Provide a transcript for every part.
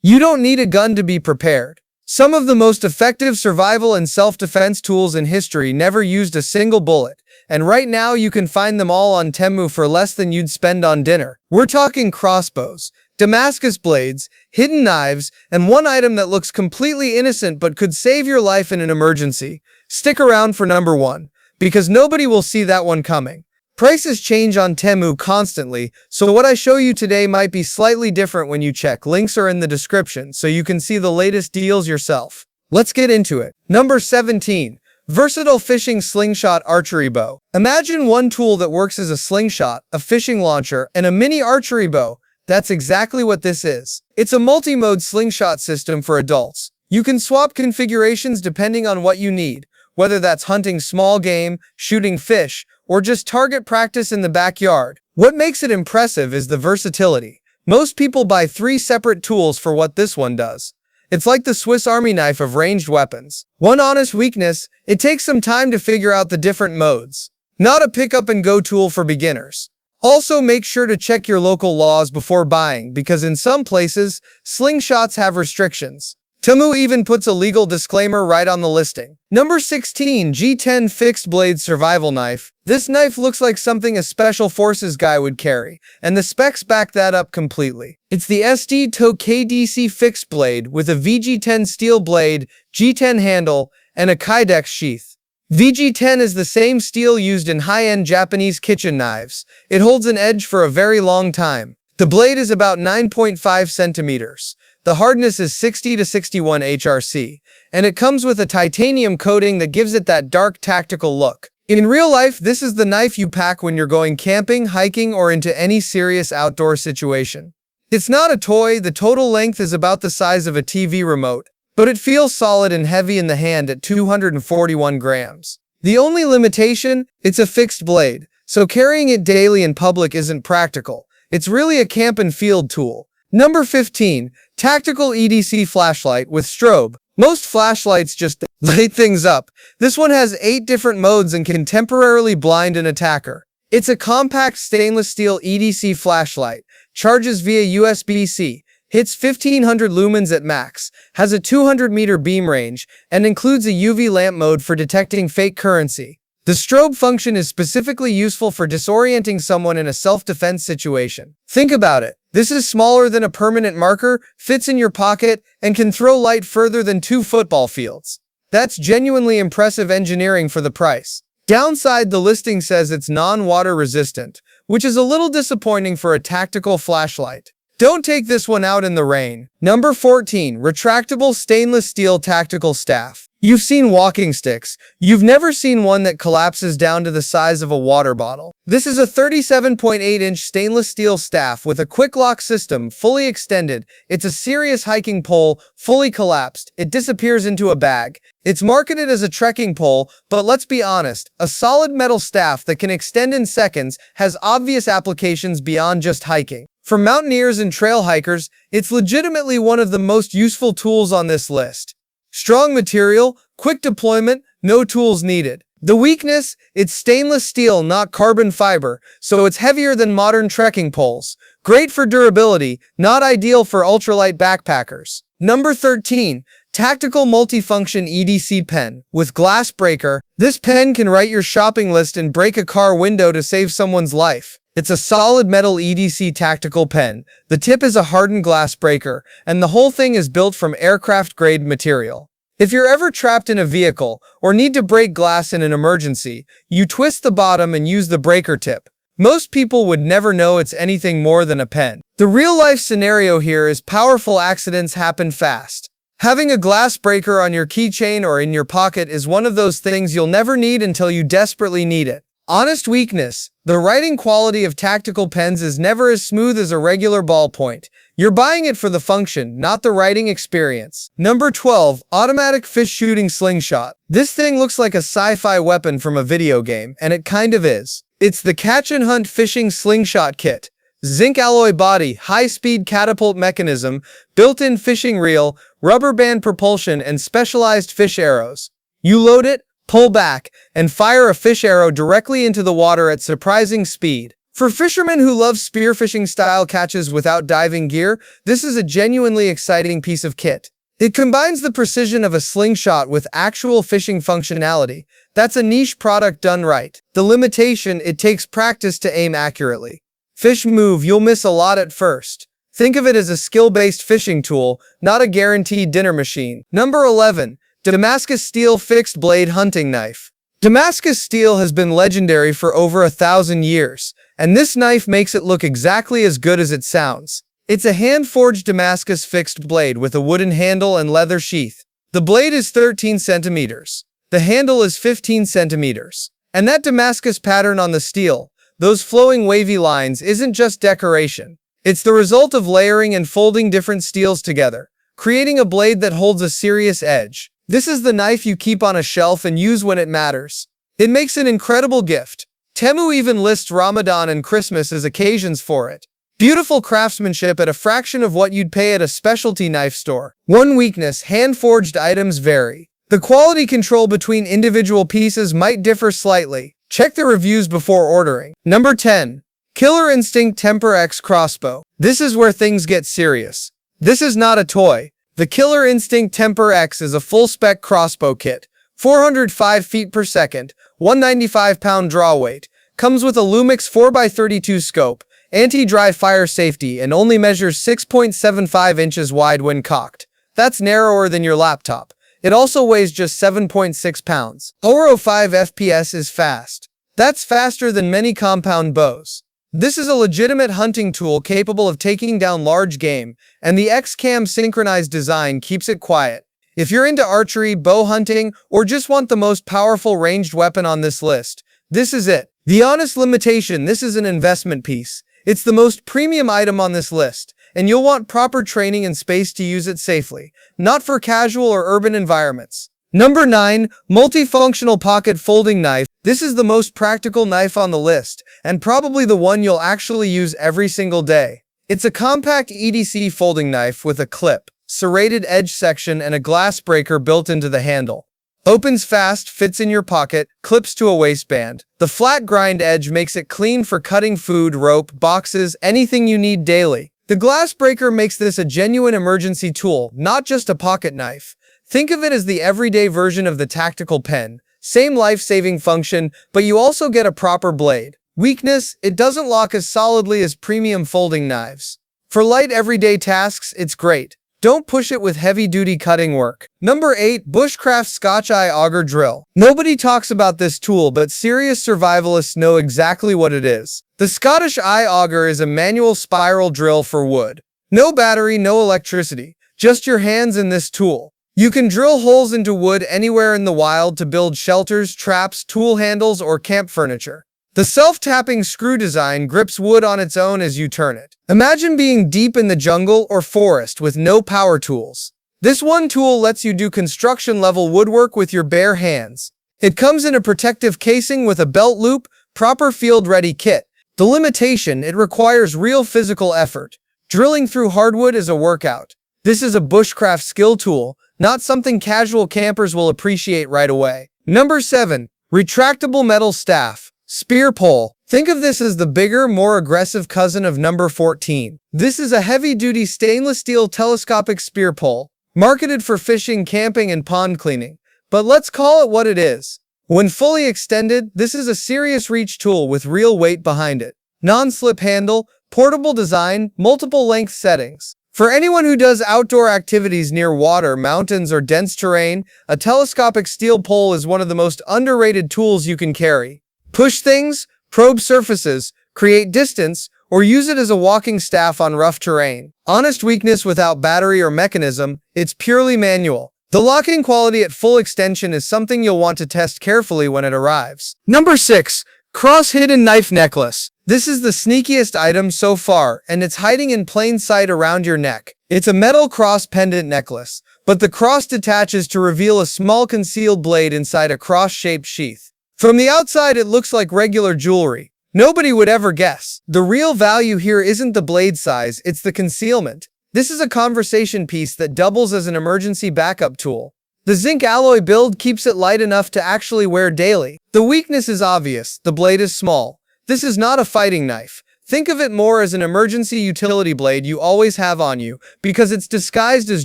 You don't need a gun to be prepared. Some of the most effective survival and self-defense tools in history never used a single bullet, and right now you can find them all on Temu for less than you'd spend on dinner. We're talking crossbows, Damascus blades, hidden knives, and one item that looks completely innocent but could save your life in an emergency. Stick around for number 1, because nobody will see that one coming. Prices change on Temu constantly, so what I show you today might be slightly different when you check. Links are in the description so you can see the latest deals yourself. Let's get into it. Number 17. Versatile Fishing Slingshot Archery Bow. Imagine one tool that works as a slingshot, a fishing launcher, and a mini archery bow. That's exactly what this is. It's a multi-mode slingshot system for adults. You can swap configurations depending on what you need, whether that's hunting small game, shooting fish, or just target practice in the backyard. What makes it impressive is the versatility. Most people buy 3 separate tools for what this one does. It's like the Swiss Army knife of ranged weapons. One honest weakness, it takes some time to figure out the different modes. Not a pick-up-and-go tool for beginners. Also, make sure to check your local laws before buying, because in some places, slingshots have restrictions. Temu even puts a legal disclaimer right on the listing. Number 16. G10 Fixed Blade Survival Knife. This knife looks like something a Special Forces guy would carry, and the specs back that up completely. It's the SD-TO KDC Fixed Blade with a VG10 steel blade, G10 handle, and a Kydex sheath. VG10 is the same steel used in high-end Japanese kitchen knives. It holds an edge for a very long time. The blade is about 9.5 centimeters. The hardness is 60 to 61 HRC, and it comes with a titanium coating that gives it that dark tactical look. In real life, this is the knife you pack when you're going camping, hiking, or into any serious outdoor situation. It's not a toy. The total length is about the size of a TV remote, but it feels solid and heavy in the hand at 241 grams. The only limitation, it's a fixed blade, so carrying it daily in public isn't practical. It's really a camp and field tool. Number 15. Tactical EDC Flashlight with Strobe. Most flashlights just light things up. This one has 8 different modes and can temporarily blind an attacker. It's a compact stainless steel EDC flashlight, charges via USB-C, hits 1500 lumens at max, has a 200-meter beam range, and includes a UV lamp mode for detecting fake currency. The strobe function is specifically useful for disorienting someone in a self-defense situation. Think about it. This is smaller than a permanent marker, fits in your pocket, and can throw light further than 2 football fields. That's genuinely impressive engineering for the price. Downside, the listing says it's non-water resistant, which is a little disappointing for a tactical flashlight. Don't take this one out in the rain. Number 14. Retractable Stainless Steel Tactical Staff. You've seen walking sticks. You've never seen one that collapses down to the size of a water bottle. This is a 37.8-inch stainless steel staff with a quick lock system, fully extended. It's a serious hiking pole, fully collapsed. It disappears into a bag. It's marketed as a trekking pole, but let's be honest, a solid metal staff that can extend in seconds has obvious applications beyond just hiking. For mountaineers and trail hikers, it's legitimately one of the most useful tools on this list. Strong material, quick deployment, no tools needed. The weakness, it's stainless steel, not carbon fiber, so it's heavier than modern trekking poles. Great for durability, not ideal for ultralight backpackers. Number 13. Tactical Multifunction EDC Pen with Glass Breaker. This pen can write your shopping list and break a car window to save someone's life. It's a solid metal EDC tactical pen. The tip is a hardened glass breaker, and the whole thing is built from aircraft-grade material. If you're ever trapped in a vehicle or need to break glass in an emergency, you twist the bottom and use the breaker tip. Most people would never know it's anything more than a pen. The real-life scenario here is powerful accidents happen fast. Having a glass breaker on your keychain or in your pocket is one of those things you'll never need until you desperately need it. Honest weakness, the writing quality of tactical pens is never as smooth as a regular ballpoint. You're buying it for the function, not the writing experience. Number 12. Automatic Fish Shooting Slingshot. This thing looks like a sci-fi weapon from a video game, and it kind of is. It's the Catch and Hunt Fishing Slingshot Kit. Zinc alloy body, high-speed catapult mechanism, built-in fishing reel, rubber band propulsion, and specialized fish arrows. You load it, pull back, and fire a fish arrow directly into the water at surprising speed. For fishermen who love spearfishing style catches without diving gear, this is a genuinely exciting piece of kit. It combines the precision of a slingshot with actual fishing functionality. That's a niche product done right. The limitation, it takes practice to aim accurately. Fish move, you'll miss a lot at first. Think of it as a skill-based fishing tool, not a guaranteed dinner machine. Number 11. Damascus Steel Fixed Blade Hunting Knife. Damascus steel has been legendary for over 1,000 years, and this knife makes it look exactly as good as it sounds. It's a hand-forged Damascus fixed blade with a wooden handle and leather sheath. The blade is 13 centimeters. The handle is 15 centimeters. And that Damascus pattern on the steel, those flowing wavy lines, isn't just decoration. It's the result of layering and folding different steels together, creating a blade that holds a serious edge. This is the knife you keep on a shelf and use when it matters. It makes an incredible gift. Temu even lists Ramadan and Christmas as occasions for it. Beautiful craftsmanship at a fraction of what you'd pay at a specialty knife store. One weakness: hand-forged items vary. The quality control between individual pieces might differ slightly. Check the reviews before ordering. Number 10. Killer Instinct Temper X Crossbow. This is where things get serious. This is not a toy. The Killer Instinct Temper X is a full-spec crossbow kit. 405 feet per second, 195-pound draw weight. Comes with a Lumix 4x32 scope, anti-dry fire safety, and only measures 6.75 inches wide when cocked. That's narrower than your laptop. It also weighs just 7.6 pounds. Augur 5 FPS is fast. That's faster than many compound bows. This is a legitimate hunting tool capable of taking down large game, and the X-Cam synchronized design keeps it quiet. If you're into archery, bow hunting, or just want the most powerful ranged weapon on this list, this is it. The honest limitation: this is an investment piece. It's the most premium item on this list, and you'll want proper training and space to use it safely, not for casual or urban environments. Number 9. Multifunctional Pocket Folding Knife. This is the most practical knife on the list, and probably the one you'll actually use every single day. It's a compact EDC folding knife with a clip, serrated edge section, and a glass breaker built into the handle. Opens fast, fits in your pocket, clips to a waistband. The flat grind edge makes it clean for cutting food, rope, boxes, anything you need daily. The glass breaker makes this a genuine emergency tool, not just a pocket knife. Think of it as the everyday version of the tactical pen. Same life-saving function, but you also get a proper blade. Weakness: it doesn't lock as solidly as premium folding knives. For light everyday tasks, it's great. Don't push it with heavy-duty cutting work. Number 8. Bushcraft Scotch Augur Drill. Nobody talks about this tool, but serious survivalists know exactly what it is. The Scottish Augur is a manual spiral drill for wood. No battery, no electricity, just your hands and this tool. You can drill holes into wood anywhere in the wild to build shelters, traps, tool handles, or camp furniture. The self-tapping screw design grips wood on its own as you turn it. Imagine being deep in the jungle or forest with no power tools. This one tool lets you do construction-level woodwork with your bare hands. It comes in a protective casing with a belt loop, proper field-ready kit. The limitation: it requires real physical effort. Drilling through hardwood is a workout. This is a bushcraft skill tool, not something casual campers will appreciate right away. Number 7. Retractable Metal Staff. Spear Pole. Think of this as the bigger, more aggressive cousin of number 14. This is a heavy-duty stainless steel telescopic spear pole, marketed for fishing, camping, and pond cleaning. But let's call it what it is. When fully extended, this is a serious reach tool with real weight behind it. Non-slip handle, portable design, multiple length settings. For anyone who does outdoor activities near water, mountains, or dense terrain, a telescopic steel pole is one of the most underrated tools you can carry. Push things, probe surfaces, create distance, or use it as a walking staff on rough terrain. Honest weakness: without battery or mechanism, it's purely manual. The locking quality at full extension is something you'll want to test carefully when it arrives. Number 6. Cross-Hidden Knife Necklace. This is the sneakiest item so far, and it's hiding in plain sight around your neck. It's a metal cross pendant necklace, but the cross detaches to reveal a small concealed blade inside a cross-shaped sheath. From the outside, it looks like regular jewelry. Nobody would ever guess. The real value here isn't the blade size, it's the concealment. This is a conversation piece that doubles as an emergency backup tool. The zinc alloy build keeps it light enough to actually wear daily. The weakness is obvious: the blade is small. This is not a fighting knife. Think of it more as an emergency utility blade you always have on you, because it's disguised as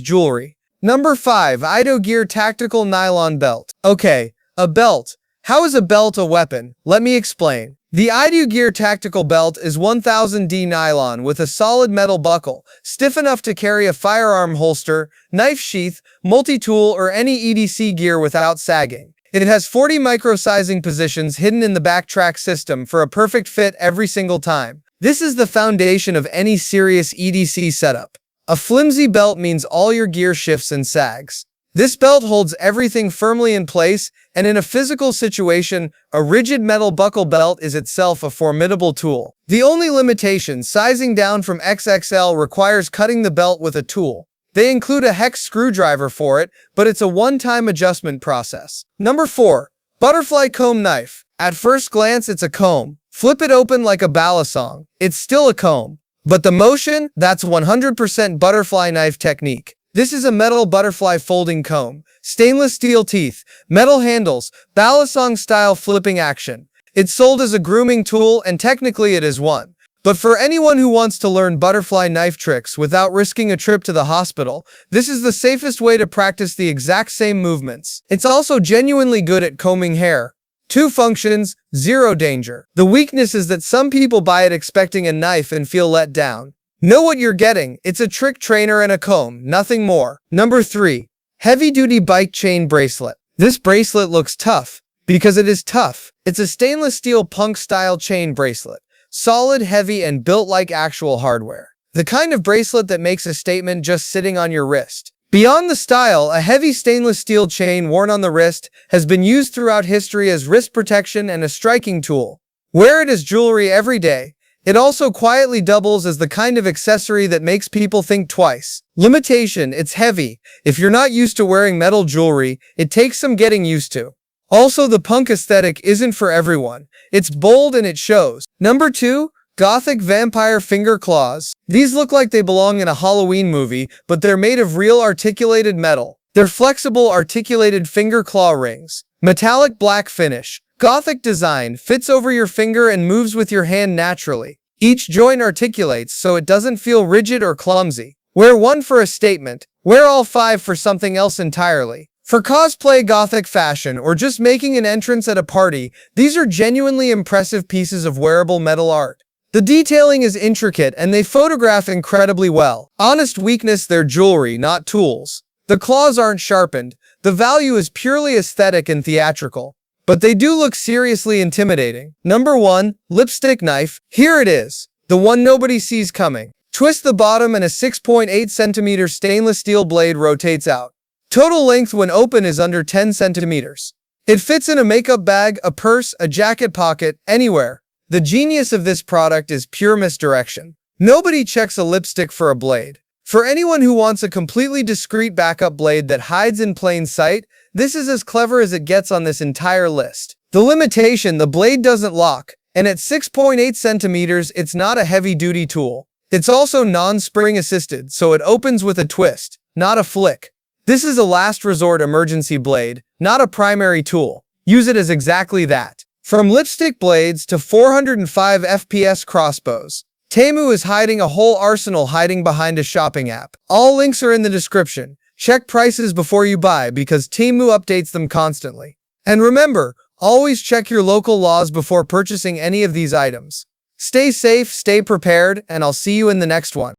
jewelry. Number 5. Augur Tactical Nylon Belt. Okay, a belt. How is a belt a weapon? Let me explain. The Augur Tactical Belt is 1000D nylon with a solid metal buckle, stiff enough to carry a firearm holster, knife sheath, multi-tool, or any EDC gear without sagging. It has 40 micro-sizing positions hidden in the backtrack system for a perfect fit every single time. This is the foundation of any serious EDC setup. A flimsy belt means all your gear shifts and sags. This belt holds everything firmly in place, and in a physical situation, a rigid metal buckle belt is itself a formidable tool. The only limitation, sizing down from XXL, requires cutting the belt with a tool. They include a hex screwdriver for it, but it's a one-time adjustment process. Number 4. Butterfly Comb Knife. At first glance, it's a comb. Flip it open like a balisong. It's still a comb. But the motion? That's 100% butterfly knife technique. This is a metal butterfly folding comb. Stainless steel teeth, metal handles, balisong-style flipping action. It's sold as a grooming tool, and technically it is one. But for anyone who wants to learn butterfly knife tricks without risking a trip to the hospital, this is the safest way to practice the exact same movements. It's also genuinely good at combing hair. 2 functions, 0 danger. The weakness is that some people buy it expecting a knife and feel let down. Know what you're getting. It's a trick trainer and a comb, nothing more. Number 3. Heavy-duty bike chain bracelet. This bracelet looks tough, because it is tough. It's a stainless steel punk-style chain bracelet. Solid, heavy, and built like actual hardware. The kind of bracelet that makes a statement just sitting on your wrist. Beyond the style, a heavy stainless steel chain worn on the wrist has been used throughout history as wrist protection and a striking tool. Wear it as jewelry every day. It also quietly doubles as the kind of accessory that makes people think twice. Limitation: it's heavy. If you're not used to wearing metal jewelry, it takes some getting used to. Also, the punk aesthetic isn't for everyone. It's bold and it shows. Number 2. Gothic Vampire Finger Claws. These look like they belong in a Halloween movie, but they're made of real articulated metal. They're flexible articulated finger claw rings. Metallic black finish. Gothic design, fits over your finger and moves with your hand naturally. Each joint articulates so it doesn't feel rigid or clumsy. Wear one for a statement. Wear all 5 for something else entirely. For cosplay, Gothic fashion, or just making an entrance at a party, these are genuinely impressive pieces of wearable metal art. The detailing is intricate and they photograph incredibly well. Honest weakness: they're jewelry, not tools. The claws aren't sharpened. The value is purely aesthetic and theatrical. But they do look seriously intimidating. Number 1. Lipstick Knife. Here it is. The one nobody sees coming. Twist the bottom and a 6.8 cm stainless steel blade rotates out. Total length when open is under 10 centimeters. It fits in a makeup bag, a purse, a jacket pocket, anywhere. The genius of this product is pure misdirection. Nobody checks a lipstick for a blade. For anyone who wants a completely discreet backup blade that hides in plain sight, this is as clever as it gets on this entire list. The limitation: the blade doesn't lock, and at 6.8 centimeters, it's not a heavy-duty tool. It's also non-spring assisted, so it opens with a twist, not a flick. This is a last resort emergency blade, not a primary tool. Use it as exactly that. From lipstick blades to 405 FPS crossbows, Temu is hiding a whole arsenal hiding behind a shopping app. All links are in the description. Check prices before you buy because Temu updates them constantly. And remember, always check your local laws before purchasing any of these items. Stay safe, stay prepared, and I'll see you in the next one.